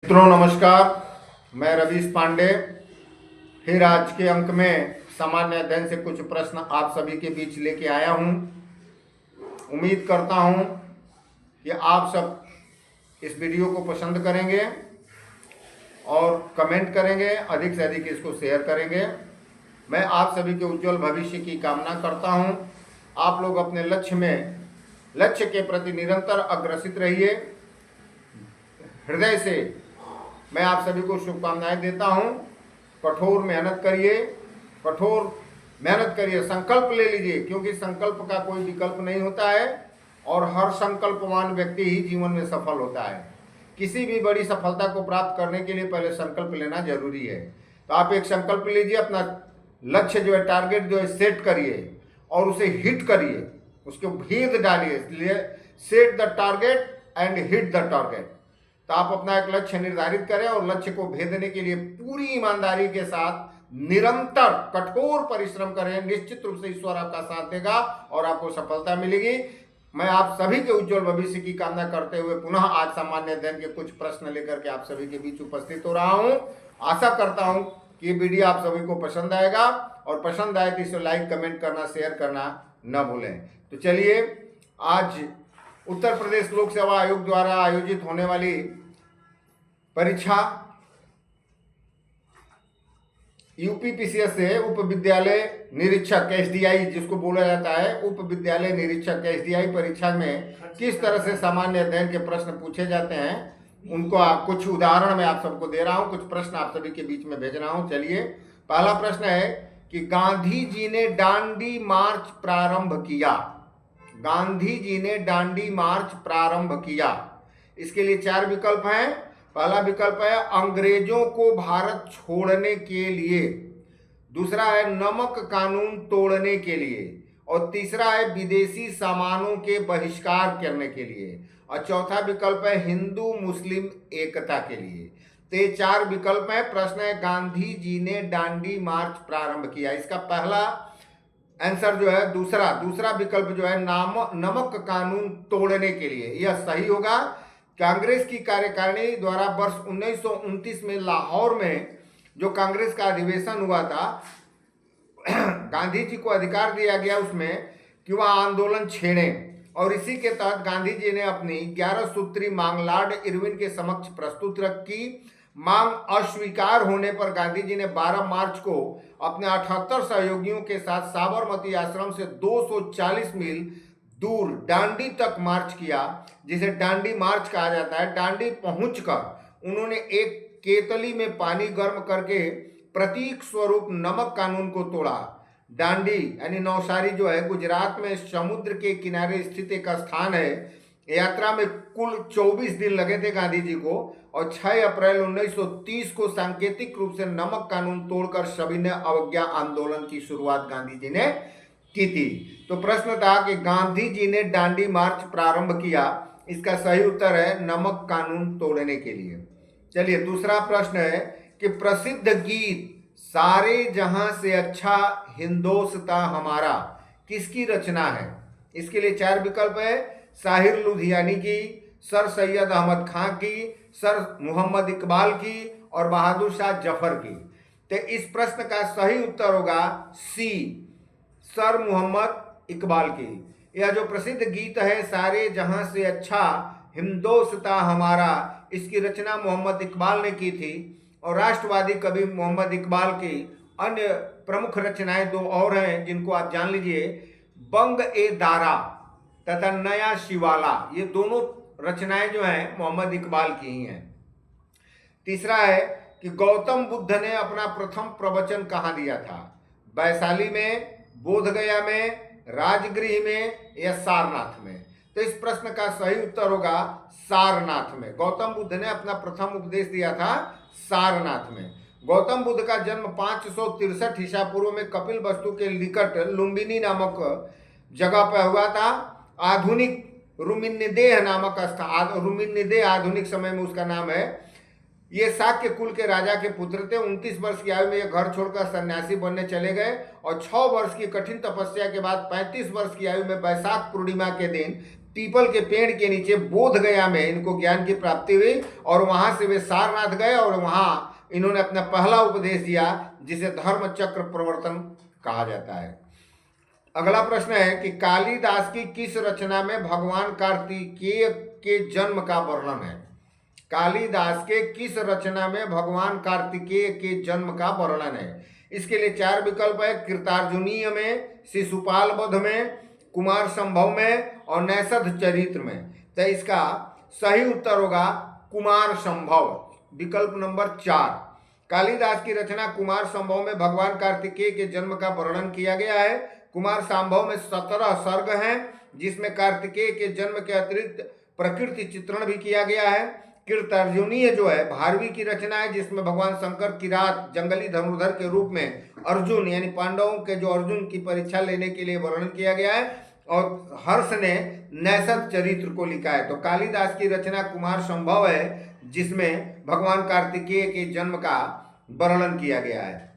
मित्रों नमस्कार, मैं रवीश पांडे फिर आज के अंक में सामान्य अध्ययन से कुछ प्रश्न आप सभी के बीच लेके आया हूं। उम्मीद करता हूं कि आप सब इस वीडियो को पसंद करेंगे और कमेंट करेंगे, अधिक से अधिक इसको शेयर करेंगे। मैं आप सभी के उज्जवल भविष्य की कामना करता हूं। आप लोग अपने लक्ष्य के प्रति निरंतर अग्रसित रहिए। हृदय से मैं आप सभी को शुभकामनाएं देता हूं। कठोर मेहनत करिए, संकल्प ले लीजिए, क्योंकि संकल्प का कोई विकल्प नहीं होता है और हर संकल्पवान व्यक्ति ही जीवन में सफल होता है। किसी भी बड़ी सफलता को प्राप्त करने के लिए पहले संकल्प लेना जरूरी है। तो आप एक संकल्प लीजिए, अपना लक्ष्य जो है, टारगेट जो है सेट करिए और उसे हिट करिए, उसको भेद डालिए। Set the target and hit the target. तो आप अपना एक लक्ष्य निर्धारित करें और लक्ष्य को भेदने के लिए पूरी ईमानदारी के साथ निरंतर कठोर परिश्रम करें। निश्चित रूप से ईश्वर आपका साथ देगा और आपको सफलता मिलेगी। मैं आप सभी के उज्जवल भविष्य की कामना करते हुए पुनः आज सामान्य अध्ययन के कुछ प्रश्न लेकर के आप सभी के बीच उपस्थित हो रहा हूं। आशा करता हूं कि ये वीडियो आप सभी को पसंद आएगा और पसंद आए तो इसे लाइक, कमेंट करना, शेयर करना न भूलें। तो चलिए, आज उत्तर प्रदेश लोक सेवा आयोग द्वारा आयोजित होने वाली परीक्षा यूपीपीसीएस से उप विद्यालय निरीक्षक एसडीआई जिसको बोला जाता है, उप विद्यालय निरीक्षक एसडीआई परीक्षा में किस तरह से सामान्य अध्ययन के प्रश्न पूछे जाते हैं, उनको कुछ उदाहरण मैं आप सबको दे रहा हूं, कुछ प्रश्न आप सभी के बीच में भेज रहा हूं। चलिए, पहला प्रश्न है कि गांधी जी ने दांडी मार्च प्रारंभ किया। गांधी जी ने दांडी मार्च प्रारंभ किया। इसके लिए 4 विकल्प हैं। पहला विकल्प है अंग्रेजों को भारत छोड़ने के लिए, दूसरा है नमक कानून तोड़ने के लिए, और तीसरा है विदेशी सामानों के बहिष्कार करने के लिए, और चौथा विकल्प है हिंदू मुस्लिम एकता के लिए। तो ये 4 विकल्प हैं। प्रश्न है गांधी जी ने दांडी मार्च प्रारंभ किया। इसका पहला आंसर जो है दूसरा विकल्प जो है नमक कानून तोड़ने के लिए, यह सही होगा। कांग्रेस की कार्यकारिणी द्वारा वर्ष 1929 में लाहौर में जो कांग्रेस का अधिवेशन हुआ था, गांधी जी को अधिकार दिया गया उसमें कि वह आंदोलन छेड़ें, और इसी के तहत गांधी जी ने अपनी 11 सूत्री मांग लॉर्ड इरविन के समक्ष प्रस्तुत रखी। मांग अस्वीकार होने पर गांधी जी ने 12 मार्च को अपने 78 सहयोगियों के साथ साबरमती आश्रम से 240 मील दूर दांडी तक मार्च किया, जिसे दांडी मार्च कहा जाता है। दांडी पहुंचकर उन्होंने एक केतली में पानी गर्म करके प्रतीक स्वरूप नमक कानून को तोड़ा। दांडी यानी नौसारी जो है गुजरात में समुद्र के किनारे स्थित एक स्थान है। यात्रा में कुल 24 दिन लगे थे गांधी जी को, और 6 अप्रैल 1930 को सांकेतिक रूप से नमक कानून तोड़कर सविनय अवज्ञा आंदोलन की शुरुआत गांधी जी ने की थी। तो प्रश्न था कि गांधी जी ने दांडी मार्च प्रारंभ किया। इसका सही उत्तर है नमक कानून तोड़ने के लिए। चलिए, दूसरा प्रश्न है कि प्रसिद्ध गीत सारे जहां से अच्छा हिंदोस्तां हमारा किसकी रचना है। इसके लिए 4 विकल्प है। साहिर लुधियानी की, सर सैयद अहमद खां की, सर मोहम्मद इकबाल की, और बहादुर शाह जफर की। तो इस प्रश्न का सही उत्तर होगा सी, सर मोहम्मद इकबाल की। यह जो प्रसिद्ध गीत है सारे जहां से अच्छा हिंदोस्तां हमारा, इसकी रचना मोहम्मद इकबाल ने की थी। और राष्ट्रवादी कवि मोहम्मद इकबाल की अन्य प्रमुख रचनाएं 2 और हैं, जिनको आप जान लीजिए। बंग ए दारा तथा नया शिवाला, ये दोनों रचनाएं जो हैं मोहम्मद इकबाल की ही हैं। तीसरा है कि गौतम बुद्ध ने अपना प्रथम प्रवचन कहाँ दिया था। वैशाली में, बोधगया में, राजगृह में, या सारनाथ में। तो इस प्रश्न का सही उत्तर होगा सारनाथ में। गौतम बुद्ध ने अपना प्रथम उपदेश दिया था सारनाथ में। गौतम बुद्ध का जन्म 563 ईसा पूर्व में कपिल वस्तु के निकट लुम्बिनी नामक जगह पर हुआ था। आधुनिक रुमिनदेह नामक स्थान, रुमिनदेह आधुनिक समय में उसका नाम है। ये शाक्य कुल के राजा के पुत्र थे। 29 वर्ष की आयु में ये घर छोड़कर सन्यासी बनने चले गए, और 6 वर्ष की कठिन तपस्या के बाद 35 वर्ष की आयु में वैशाख पूर्णिमा के दिन पीपल के पेड़ के नीचे बोध गया में इनको ज्ञान की प्राप्ति हुई और वहां से वे सारनाथ गए और वहां इन्होंने अपना पहला उपदेश दिया जिसे धर्म चक्र प्रवर्तन कहा जाता है। अगला प्रश्न है कि कालिदास की किस रचना में भगवान कार्तिकेय के जन्म का वर्णन है। कालिदास के किस रचना में भगवान कार्तिकेय के जन्म का वर्णन है। इसके लिए 4 विकल्प है, कृतार्जुनीय में, शिशुपाल वध में, कुमार संभव में और नैषध चरित्र में। तो इसका सही उत्तर होगा कुमार संभव, विकल्प नंबर 4। कालिदास की रचना कुमार संभव में भगवान कार्तिकेय के जन्म का वर्णन किया गया है। कुमार संभव में 17 सर्ग हैं जिसमें कार्तिकेय के जन्म के अतिरिक्त प्रकृति चित्रण भी किया गया है। कृतार्जुनीय जो है भारवी की रचना है जिसमें भगवान शंकर किरात जंगली धनुर्धर के रूप में अर्जुन यानी पांडवों के जो अर्जुन की परीक्षा लेने के लिए वर्णन किया गया है और हर्ष ने नैषध चरित्र को लिखा है। तो कालिदास की रचना कुमार संभव है जिसमें भगवान कार्तिकेय के जन्म का वर्णन किया गया है।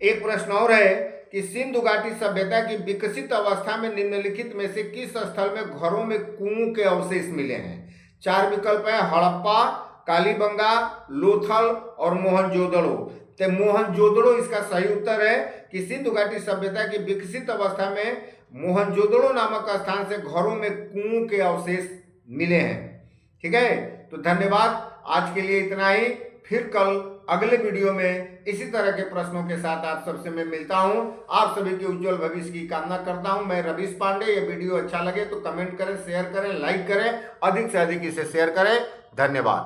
एक प्रश्न और है कि सिंधु घाटी सभ्यता की विकसित अवस्था में निम्नलिखित में से किस स्थल में घरों में कुओं के अवशेष मिले हैं। 4 विकल्प है, हड़प्पा, कालीबंगा, लोथल और मोहनजोदड़ो। तो मोहनजोदड़ो इसका सही उत्तर है कि सिंधु घाटी सभ्यता की विकसित अवस्था में मोहनजोदड़ो नामक स्थान से घरों में कुओं के अवशेष मिले हैं। ठीक है, तो धन्यवाद, आज के लिए इतना ही। फिर कल अगले वीडियो में इसी तरह के प्रश्नों के साथ आप सबसे मैं मिलता हूं। आप सभी के उज्जवल भविष्य की कामना करता हूं। मैं रवीश पांडे। ये वीडियो अच्छा लगे तो कमेंट करें, शेयर करें, लाइक करें, अधिक से अधिक इसे शेयर करें। धन्यवाद।